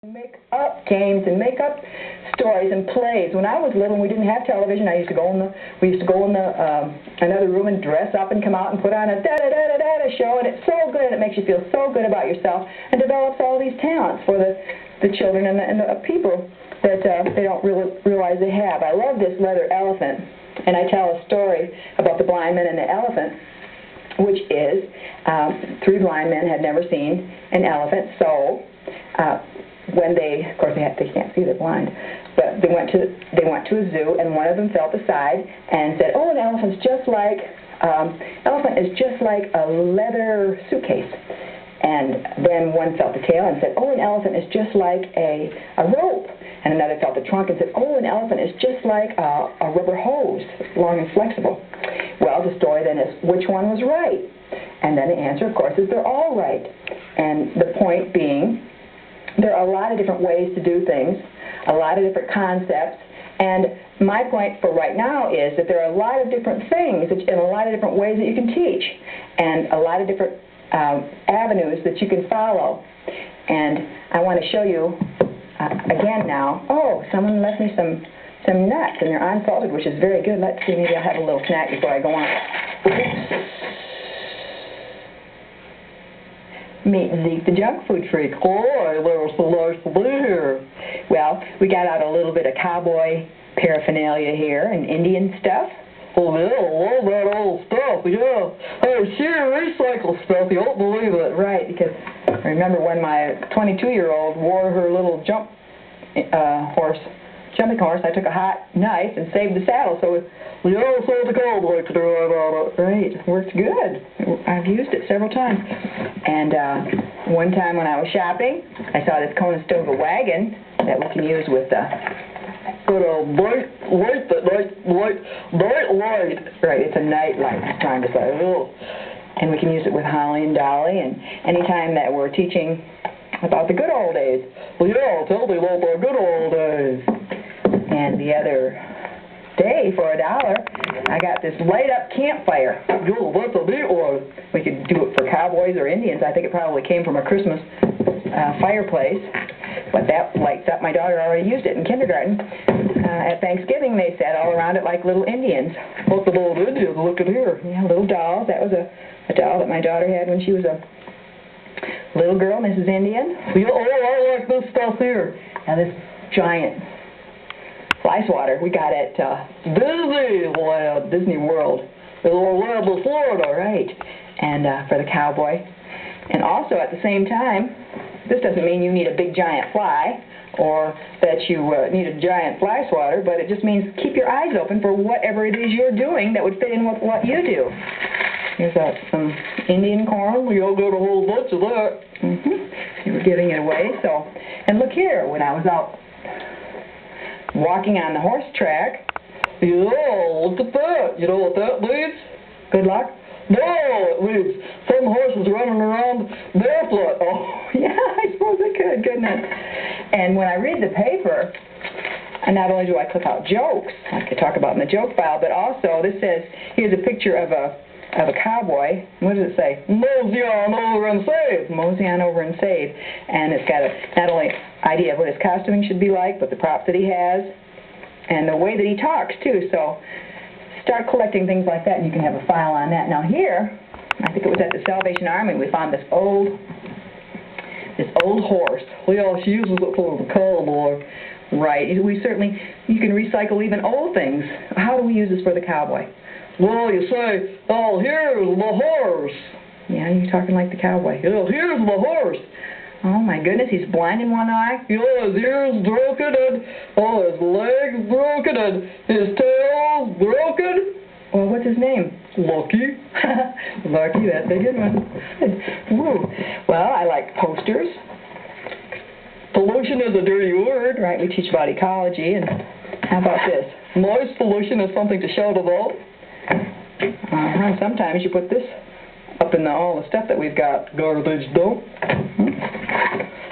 Make up games and make up stories and plays. When I was little and we didn't have television, we used to go in the another room and dress up and come out and put on a da-da-da-da-da show, and it's so good, and it makes you feel so good about yourself and develops all these talents for the children and the people that they don't really realize they have. I love this leather elephant, and I tell a story about the blind man and the elephant, which is three blind men had never seen an elephant, so when of course they can't see, they're blind, but they went to a zoo, and one of them felt the side and said, "Oh, an elephant is just like a leather suitcase." And then one felt the tail and said, "Oh, an elephant is just like a rope." And another felt the trunk and said, "Oh, an elephant is just like a rubber hose, long and flexible." Well, the story then is, which one was right? And then the answer, of course, is they're all right. And the point being, there are a lot of different ways to do things, a lot of different concepts, and my point for right now is that there are a lot of different things and a lot of different ways that you can teach, and a lot of different avenues that you can follow. And I want to show you again now. Oh, someone left me some nuts, and they're unsalted, which is very good. Let's see, maybe I'll have a little snack before I go on. Meet Zeke, the junk food freak. Hi, there's so nice to be here. Well, we got out a little bit of cowboy paraphernalia here and Indian stuff. Oh yeah, I love that old stuff, yeah. Hey, sheer recycle stuff, you won't believe it. Right, because I remember when my 22-year-old wore her little jumping horse, I took a hot knife and saved the saddle, so we all saw the cowboy to do about it. Right, it worked good. I've used it several times. And one time when I was shopping, I saw this Conestoga wagon that we can use with night light. Right, it's a night light, I'm trying to say. Oh. And we can use it with Holly and Dolly, and anytime that we're teaching about the good old days. Well, yeah, tell me about the good old days. And the other day, for $1, I got this light-up campfire. Yo, that's a neat one. We could do it for cowboys or Indians. I think it probably came from a Christmas fireplace. But that lights up. My daughter already used it in kindergarten. At Thanksgiving, they sat all around it like little Indians. What the little Indians? Look at here. Yeah, little dolls. That was a doll that my daughter had when she was a little girl, Mrs. Indian. Yeah, oh, I like this stuff here. Now this giant fly swatter we got at Disney World in Orlando, Florida. Right, and for the cowboy. And also at the same time, this doesn't mean you need a big giant fly or that you need a giant fly swatter, but it just means keep your eyes open for whatever it is you're doing that would fit in with what you do. Here's some Indian corn. We all got a whole bunch of that. You were giving it away. So, and look here, when I was out walking on the horse track. Yeah, look at that. You know what that means? Good luck? No, it means some horses running around barefoot. Oh, yeah, I suppose it could, couldn't it? And when I read the paper, and not only do I clip out jokes, I could talk about in the joke file, but also this says, here's a picture of a cowboy. What does it say? Mosey on over and save. Mosey on over and save. And it's got not only idea of what his costuming should be like, but the props that he has, and the way that he talks, too. So start collecting things like that, and you can have a file on that. Now here, I think it was at the Salvation Army, we found this old horse. Yeah, she uses it for the cowboy. Right. You can recycle even old things. How do we use this for the cowboy? Well, you say, oh, here's the horse. Yeah, you're talking like the cowboy. Yeah, here's the horse. Oh, my goodness, he's blind in one eye? Yeah, his ears broken, and his legs broken, and his tail broken. Well, what's his name? Lucky. Lucky, that's a good one. Woo. Well, I like posters. Pollution is a dirty word. Right, we teach about ecology, and how about this? Noise pollution is something to shout about. Sometimes you put this up in all the stuff that we've got. Garbage dump.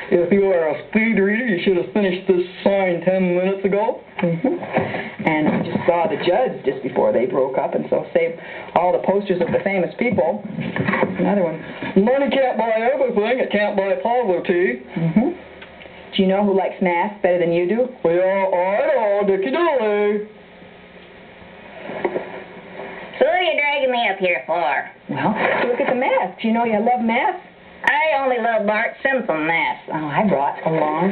If you are a speed reader, you should have finished this sign 10 minutes ago. And I just saw the Judds just before they broke up, and so saved all the posters of the famous people. Another one. Money can't buy everything. It can't buy poverty. Do you know who likes masks better than you do? Well, I know, Dickie Dooley. So what are you dragging me up here for? Well, look at the masks. You know you love masks. I only love Bart Simpson masks. Oh, I brought along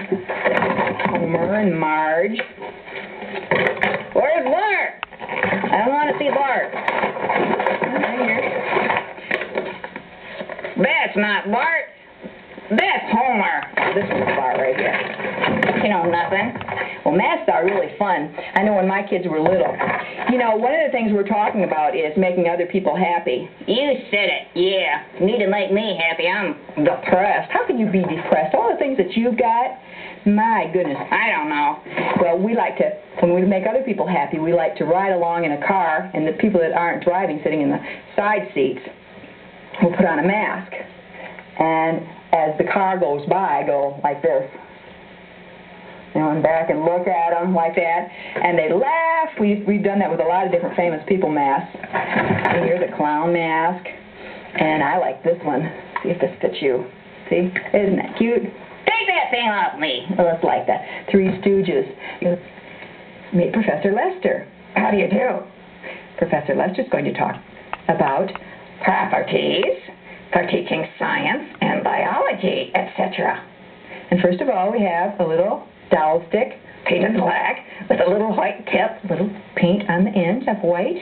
Homer and Marge. Where's Bart? I don't want to see Bart. Right here. That's not Bart. That's Homer. This is Bart right here. You know nothing. Well, masks are really fun. I know when my kids were little. You know, one of the things we're talking about is making other people happy. You said it. Yeah. You need to make me happy. I'm depressed. How can you be depressed? All the things that you've got, my goodness. I don't know. Well, we like to, when we make other people happy, we like to ride along in a car, and the people that aren't driving, sitting in the side seats, will put on a mask. And as the car goes by, go like this. You know, and back and look at them like that, and they laugh. We've done that with a lot of different famous people masks. And here's a clown mask, and I like this one. See if this fits you. See, isn't that cute? Take that thing off me. Well, it's like the Three Stooges. Meet Professor Lester. How do you do? Professor Lester's going to talk about Properties for teaching science and biology, etc. And first of all, we have a little dowel stick, Painted black with a little white tip. little paint on the ends of white.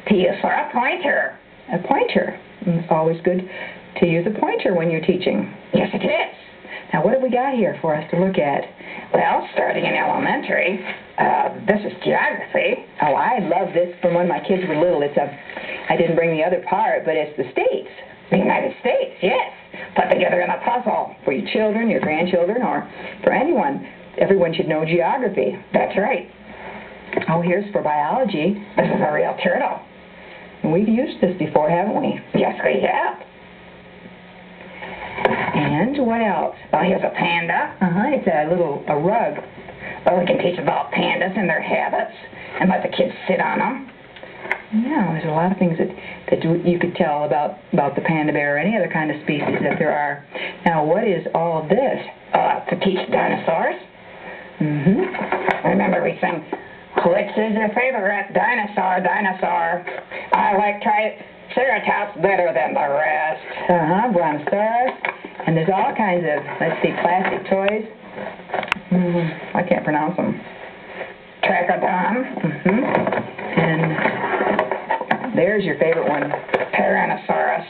P is for a pointer. A pointer. And it's always good to use a pointer when you're teaching. Yes, it is. Now, what have we got here for us to look at? Well, starting in elementary, this is geography. Oh, I love this from when my kids were little. I didn't bring the other part, but it's the states. The United States, yes. Put together in a puzzle. For your children, your grandchildren, or for anyone. Everyone should know geography. That's right. Oh, here's for biology. This is a real turtle. And we've used this before, haven't we? Yes, we have. And what else? Well, here's a panda. It's a rug. Well, we can teach about pandas and their habits and let the kids sit on them. Yeah, there's a lot of things that you could tell about the panda bear or any other kind of species that there are. Now, what is all this? To teach dinosaurs. Remember we sang, which is your favorite dinosaur, dinosaur? I like Triceratops better than the rest. Brontosaurus. And there's all kinds of, let's see, plastic toys. I can't pronounce them. Trachodon. And there's your favorite one. Tyrannosaurus.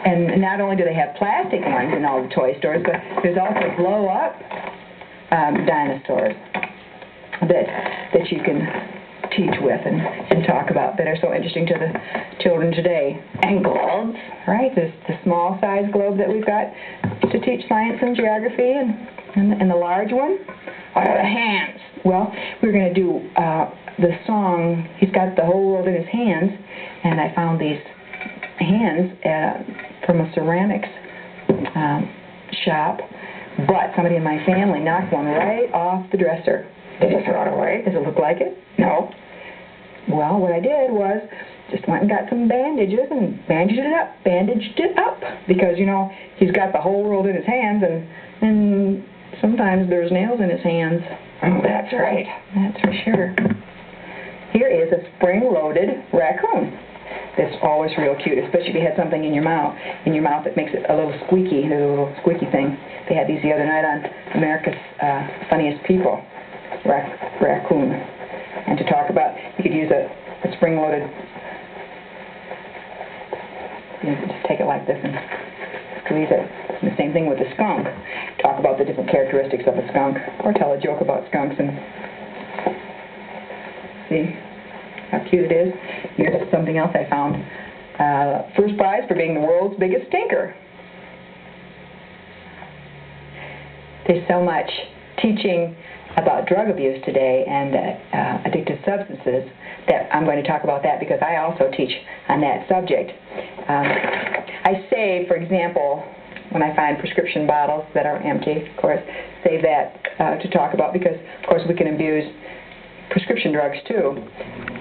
And not only do they have plastic ones in all the toy stores, but there's also blow-up dinosaurs that you can teach with and talk about that are so interesting to the children today. And globes. Right, there's the small size globe that we've got to teach science and geography, and the large one. What are the hands? Well, we're going to do the song, He's Got the Whole World in His Hands, and I found these hands from a ceramics shop, but somebody in my family knocked one right off the dresser. Did you throw it away? Does it look like it? No. Well, what I did was just went and got some bandages and bandaged it up, because, you know, he's got the whole world in his hands, and sometimes there's nails in his hands. Oh, that's right. That's for sure. Here is a spring-loaded raccoon. That's always real cute, especially if you had something in your mouth that makes it a little squeaky. There's a little squeaky thing. They had these the other night on America's Funniest People. Raccoon. And to talk about, you could use a spring-loaded, just take it like this and squeeze it. And the same thing with the skunk. Talk about the different characteristics of a skunk, or tell a joke about skunks, and see how cute it is. Here's something else I found. First prize for being the world's biggest stinker. There's so much teaching about drug abuse today and addictive substances that I'm going to talk about that, because I also teach on that subject. I save, for example, when I find prescription bottles that are empty, of course, save that to talk about, because, of course, we can abuse prescription drugs too.